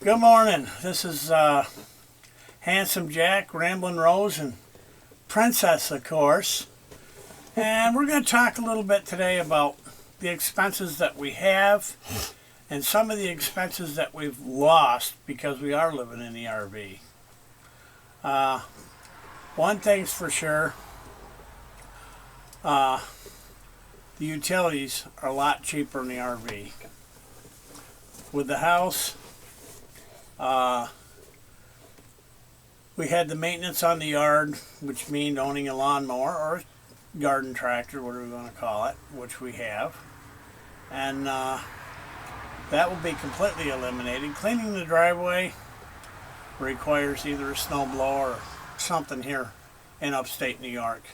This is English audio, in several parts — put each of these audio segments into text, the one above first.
Good morning. This is Handsome Jack, Ramblin' Rose, and Princess, of course. And we're going to talk a little bit today about the expenses that we have and some of the expenses that we've lost because we are living in the RV. One thing's for sure, the utilities are a lot cheaper in the RV. With the house, we had the maintenance on the yard, which means owning a lawnmower or a garden tractor, whatever you want to call it, which we have. And that will be completely eliminated. Cleaning the driveway requires either a snow blower or something here in upstate New York.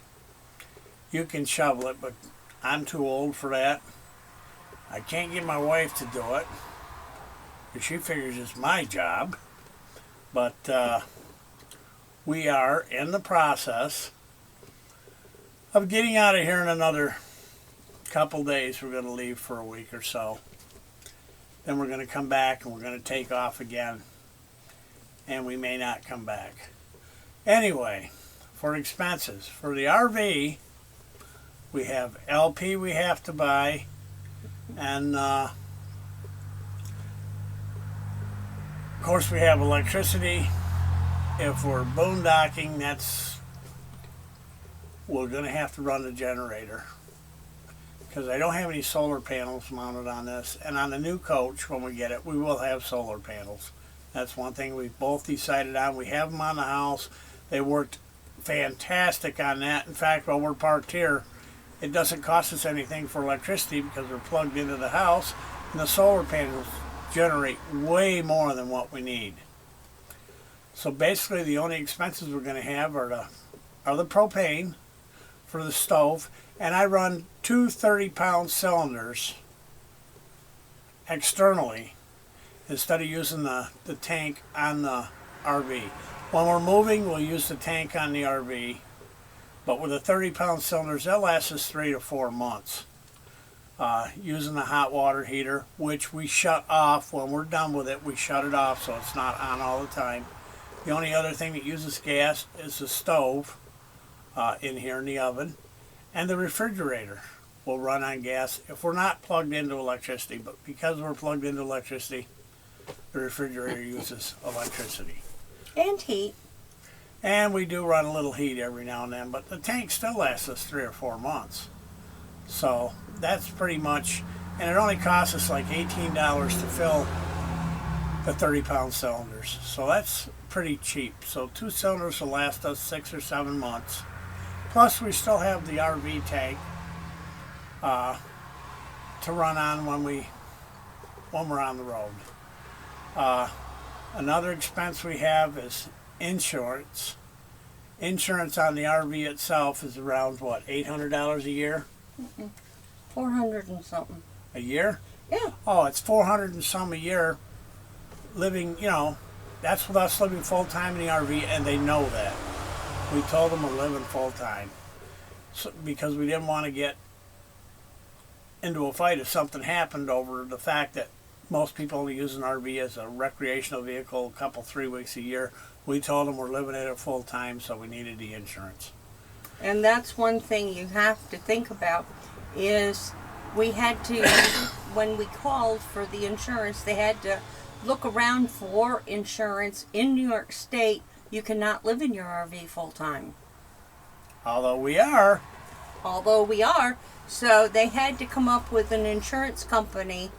You can shovel it, but I'm too old for that. I can't get my wife to do it. She figures it's my job. But we are in the process of getting out of here in another couple days. We're going to leave for a week or so. Then we're going to come back and we're going to take off again. And we may not come back. Anyway, for expenses, for the RV, we have LP we have to buy, and of course we have electricity. If we're boondocking, we're going to have to run the generator because I don't have any solar panels mounted on this. And on the new coach, when we get it, we will have solar panels. That's one thing we've both decided on. We have them on the house. They worked fantastic on that. In fact, while we're parked here, it doesn't cost us anything for electricity because we're plugged into the house, and the solar panels generate way more than what we need. So basically the only expenses we're going to have are the propane for the stove, and I run two 30-pound cylinders externally instead of using the tank on the RV. When we're moving, we'll use the tank on the RV, but with the 30-pound cylinders, they'll last us 3 to 4 months. Using the hot water heater, which we shut off when we're done with it. We shut it off so it's not on all the time. The only other thing that uses gas is the stove in here in the oven, and the refrigerator will run on gas if we're not plugged into electricity. But because we're plugged into electricity, the refrigerator uses electricity. And heat. And we do run a little heat every now and then, but the tank still lasts us 3 or 4 months. So that's pretty much, and it only costs us like $18 to fill the 30-pound cylinders. So that's pretty cheap. So 2 cylinders will last us 6 or 7 months. Plus we still have the RV tank to run on when we're on the road. Another expense we have is insurance. Insurance on the RV itself is around, what, $800 a year? 400 and something. A year? Yeah. Oh, it's 400 and some a year living, that's with us living full-time in the RV, and they know that. We told them we're living full-time because we didn't want to get into a fight if something happened over the fact that most people only use an RV as a recreational vehicle a couple, 3 weeks a year. We told them we're living in it full-time, so we needed the insurance. And that's one thing you have to think about is we had to, when we called for the insurance, they had to look around for insurance in New York State. You cannot live in your RV full-time. Although we are. So they had to come up with an insurance company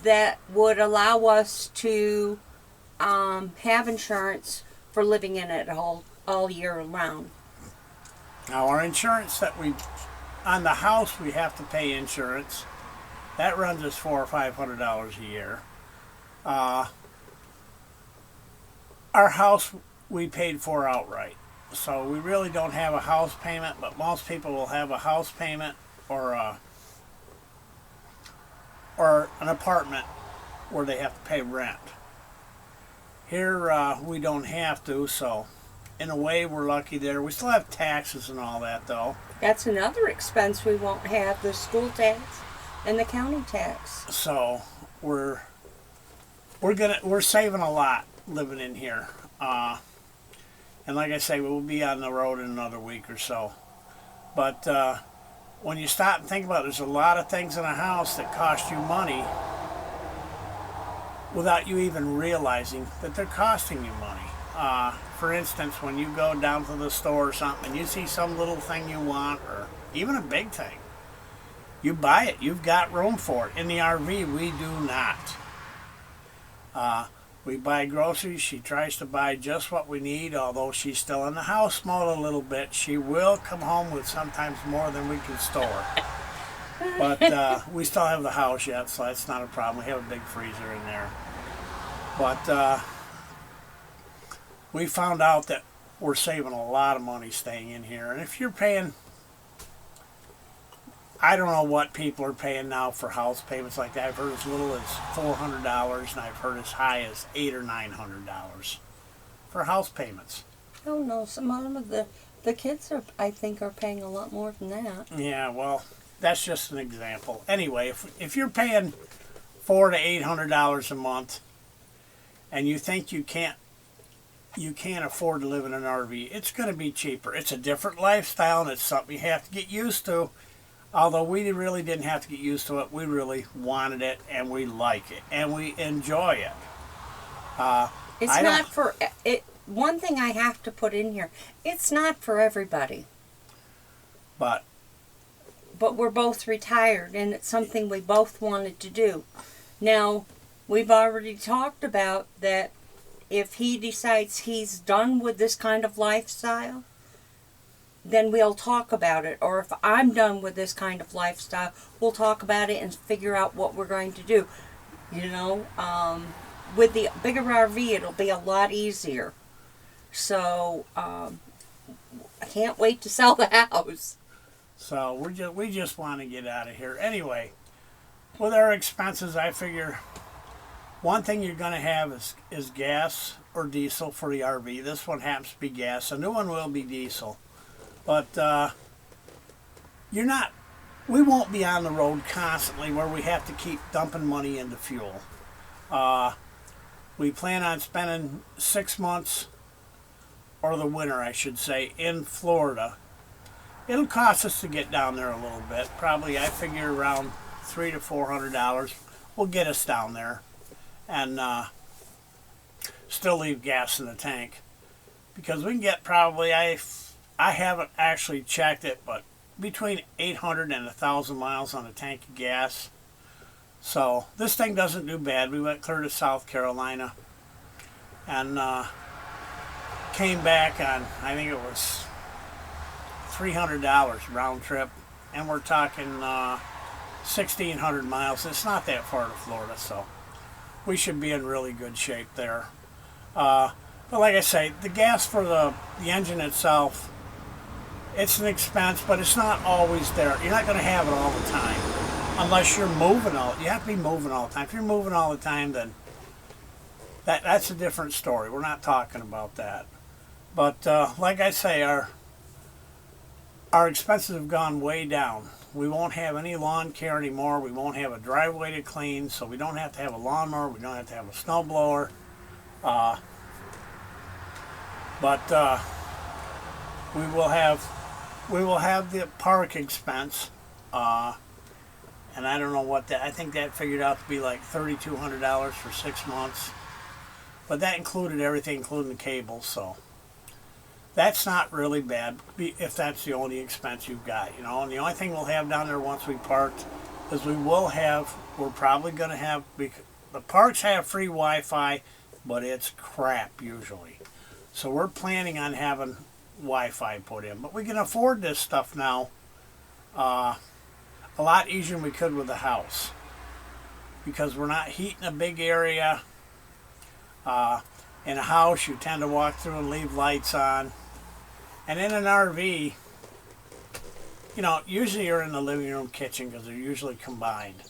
that would allow us to have insurance for living in it all year round. Now our insurance on the house we have to pay insurance. That runs us $400 or $500 a year. Our house we paid for outright. So we really don't have a house payment, but most people will have a house payment or an apartment where they have to pay rent. Here we don't have to, so in a way we're lucky there. We still have taxes and all that though. That's another expense we won't have, the school tax and the county tax. So we're we're saving a lot living in here. And like I say, we'll be on the road in another week or so. But when you stop and think about it, there's a lot of things in a house that cost you money without you even realizing that they're costing you money. For instance, when you go down to the store or something and you see some little thing you want, or even a big thing, you buy it. You've got room for it. In the RV, we do not. We buy groceries. She tries to buy just what we need, although she's still in the house mode a little bit. She will come home with sometimes more than we can store. But we still have the house yet, so that's not a problem. We have a big freezer in there. But we found out that we're saving a lot of money staying in here. And if you're paying, I don't know what people are paying now for house payments like that. I've heard as little as $400, and I've heard as high as $800 or $900 for house payments. Oh no, some of the kids are, I think, are paying a lot more than that. Yeah, well, that's just an example. Anyway, if you're paying $400 to $800 a month, and you think you can't afford to live in an RV, it's going to be cheaper. It's a different lifestyle, and it's something you have to get used to. Although we really didn't have to get used to it, we really wanted it, and we like it, and we enjoy it. It's not for it. One thing I have to put in here: it's not for everybody. But we're both retired, and it's something we both wanted to do. Now, we've already talked about that. If he decides he's done with this kind of lifestyle, then we'll talk about it. Or if I'm done with this kind of lifestyle, we'll talk about it and figure out what we're going to do. You know, with the bigger RV, it'll be a lot easier. So, I can't wait to sell the house. So we just want to get out of here. Anyway, with our expenses, I figure one thing you're going to have is gas or diesel for the RV. This one happens to be gas. A new one will be diesel. But we won't be on the road constantly where we have to keep dumping money into fuel. We plan on spending 6 months, or the winter I should say, in Florida. It'll cost us to get down there a little bit. Probably, I figure, around $300 to $400 will get us down there. And still leave gas in the tank. Because we can get probably, I haven't actually checked it, but between 800 and 1,000 miles on a tank of gas. So this thing doesn't do bad. We went clear to South Carolina and came back on, I think it was $300 round trip, and we're talking 1,600 miles. It's not that far to Florida, so we should be in really good shape there. But like I say, the gas for the engine itself, it's an expense, but it's not always there. You're not going to have it all the time unless you're moving you have to be moving all the time. If you're moving all the time, then that's a different story. We're not talking about that. But like I say, our expenses have gone way down. We won't have any lawn care anymore. We won't have a driveway to clean, so we don't have to have a lawnmower. We don't have to have a snow blower. But we will have the park expense, and I don't know what that. I think that figured out to be like $3,200 for 6 months, but that included everything, including the cable. So that's not really bad if that's the only expense you've got, you know. And the only thing we'll have down there once we parked is we're probably going to have, the parks have free Wi-Fi, but it's crap usually. So we're planning on having Wi-Fi put in, but we can afford this stuff now a lot easier than we could with the house, because we're not heating a big area. In a house, you tend to walk through and leave lights on, and in an RV, you know, usually you're in the living room, kitchen, because they're usually combined.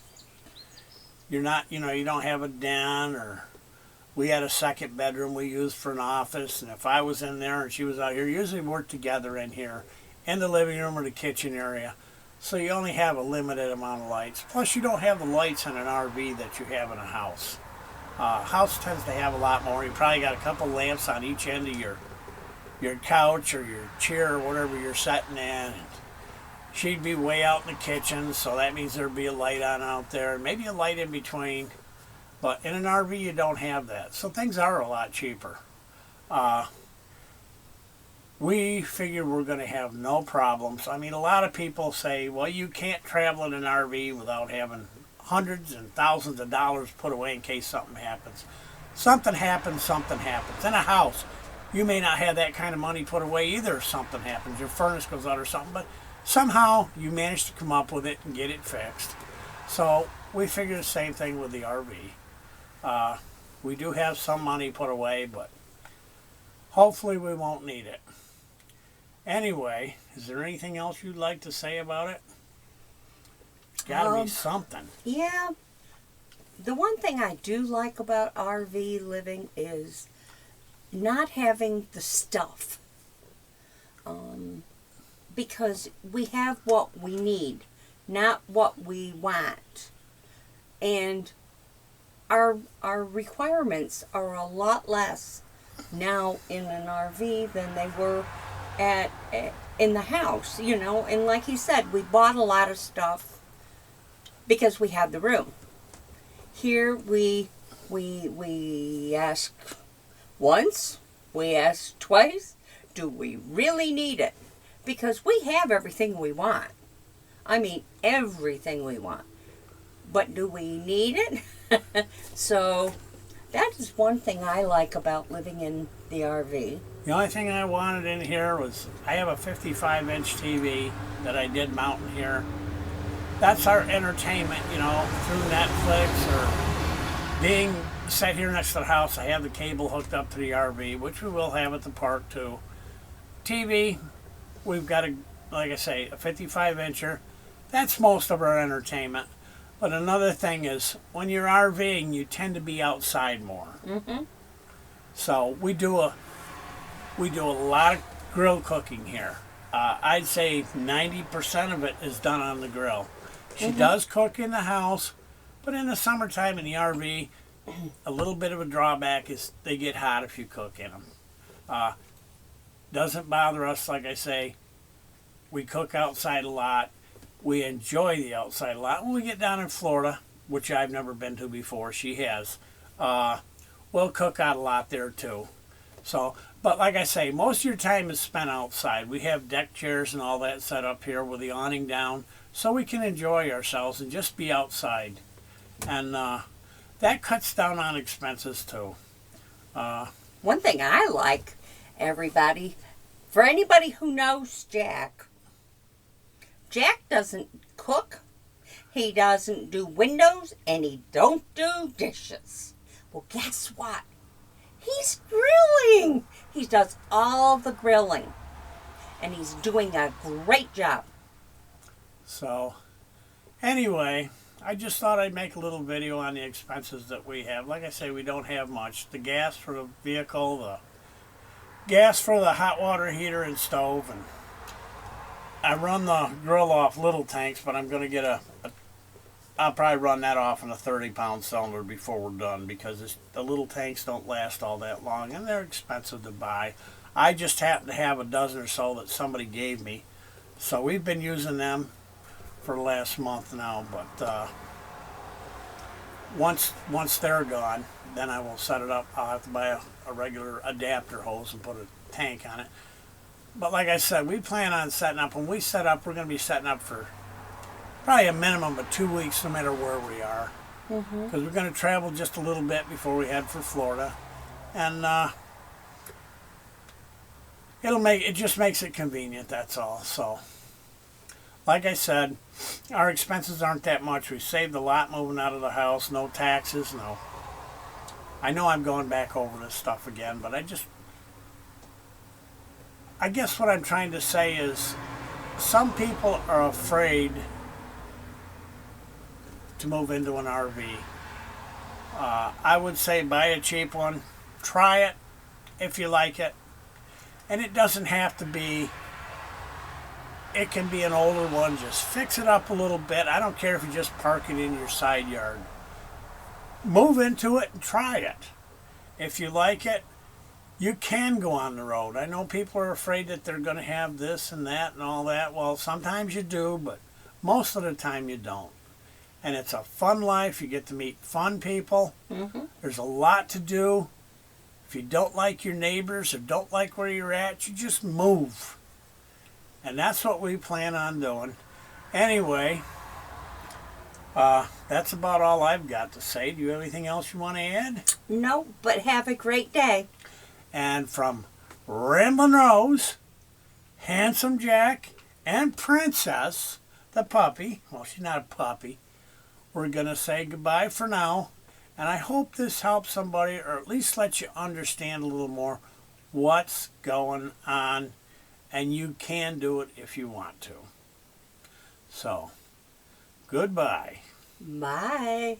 You're not, you know, you don't have a den, or we had a second bedroom we used for an office, and if I was in there and she was out here, usually we're together in here in the living room or the kitchen area. So you only have a limited amount of lights. Plus you don't have the lights in an RV that you have in a house. House tends to have a lot more. You probably got a couple lamps on each end of your couch or your chair or whatever you're sitting in. She'd be way out in the kitchen, so that means there'd be a light on out there, maybe a light in between. But in an RV, you don't have that, so things are a lot cheaper. We figure we're going to have no problems. I mean, a lot of people say, well, you can't travel in an RV without having hundreds and thousands of dollars put away in case something happens. Something happens, something happens. In a house, you may not have that kind of money put away either if something happens. Your furnace goes out or something, but somehow you manage to come up with it and get it fixed. So we figure the same thing with the RV. We do have some money put away, but hopefully we won't need it. Anyway, is there anything else you'd like to say about it? Gotta be something. Yeah. The one thing I do like about RV living is not having the stuff. Because we have what we need, not what we want. And our requirements are a lot less now in an RV than they were in the house, you know. And like he said, we bought a lot of stuff because we had the room. Here we ask once, we ask twice, do we really need it? Because we have everything we want. I mean, everything we want. But do we need it? So that is one thing I like about living in the RV. The only thing I wanted in here was, I have a 55-inch TV that I did mount in here. That's our entertainment, you know, through Netflix or being set here next to the house. I have the cable hooked up to the RV, which we will have at the park too. TV, we've got like I say, a 55-incher. That's most of our entertainment. But another thing is, when you're RVing, you tend to be outside more. Mm-hmm. So we do a lot of grill cooking here. I'd say 90% of it is done on the grill. She does cook in the house, but in the summertime in the RV, a little bit of a drawback is they get hot if you cook in them. Doesn't bother us, like I say. We cook outside a lot. We enjoy the outside a lot. When we get down in Florida, which I've never been to before, she has, we'll cook out a lot there too. So, but like I say, most of your time is spent outside. We have deck chairs and all that set up here with the awning down, so we can enjoy ourselves and just be outside. And that cuts down on expenses too. One thing I like, everybody, for anybody who knows Jack doesn't cook, he doesn't do windows, and he don't do dishes. Well, guess what? He's grilling. He does all the grilling, and he's doing a great job. So, anyway, I just thought I'd make a little video on the expenses that we have. Like I say, we don't have much. The gas for the vehicle, the gas for the hot water heater and stove, and I run the grill off little tanks, but I'm going to get I'll probably run that off in a 30-pound cylinder before we're done, because the little tanks don't last all that long, and they're expensive to buy. I just happen to have a dozen or so that somebody gave me, so we've been using them for the last month now, but once they're gone, then I will set it up. I'll have to buy a regular adapter hose and put a tank on it. But like I said, we plan on setting up. When we set up, we're going to be setting up for probably a minimum of 2 weeks, no matter where we are. Because we're going to travel just a little bit before we head for Florida. And it just makes it convenient, that's all. So, like I said, our expenses aren't that much. We saved a lot moving out of the house. No taxes, no. I know I'm going back over this stuff again, but I guess what I'm trying to say is, some people are afraid to move into an RV. I would say buy a cheap one, try it if you like it, and it doesn't have to be, it can be an older one. Just fix it up a little bit. I don't care if you just park it in your side yard. move into it and try it. If you like it, you can go on the road. I know people are afraid that they're going to have this and that and all that. Well, sometimes you do, but most of the time you don't. And it's a fun life. You get to meet fun people. Mm-hmm. There's a lot to do. If you don't like your neighbors or don't like where you're at, you just move. And that's what we plan on doing. Anyway, that's about all I've got to say. Do you have anything else you want to add? No, but have a great day. And from Ramblin' Rose, Handsome Jack, and Princess, the puppy, well, she's not a puppy, we're going to say goodbye for now. And I hope this helps somebody, or at least lets you understand a little more what's going on. And you can do it if you want to. So, goodbye. Bye.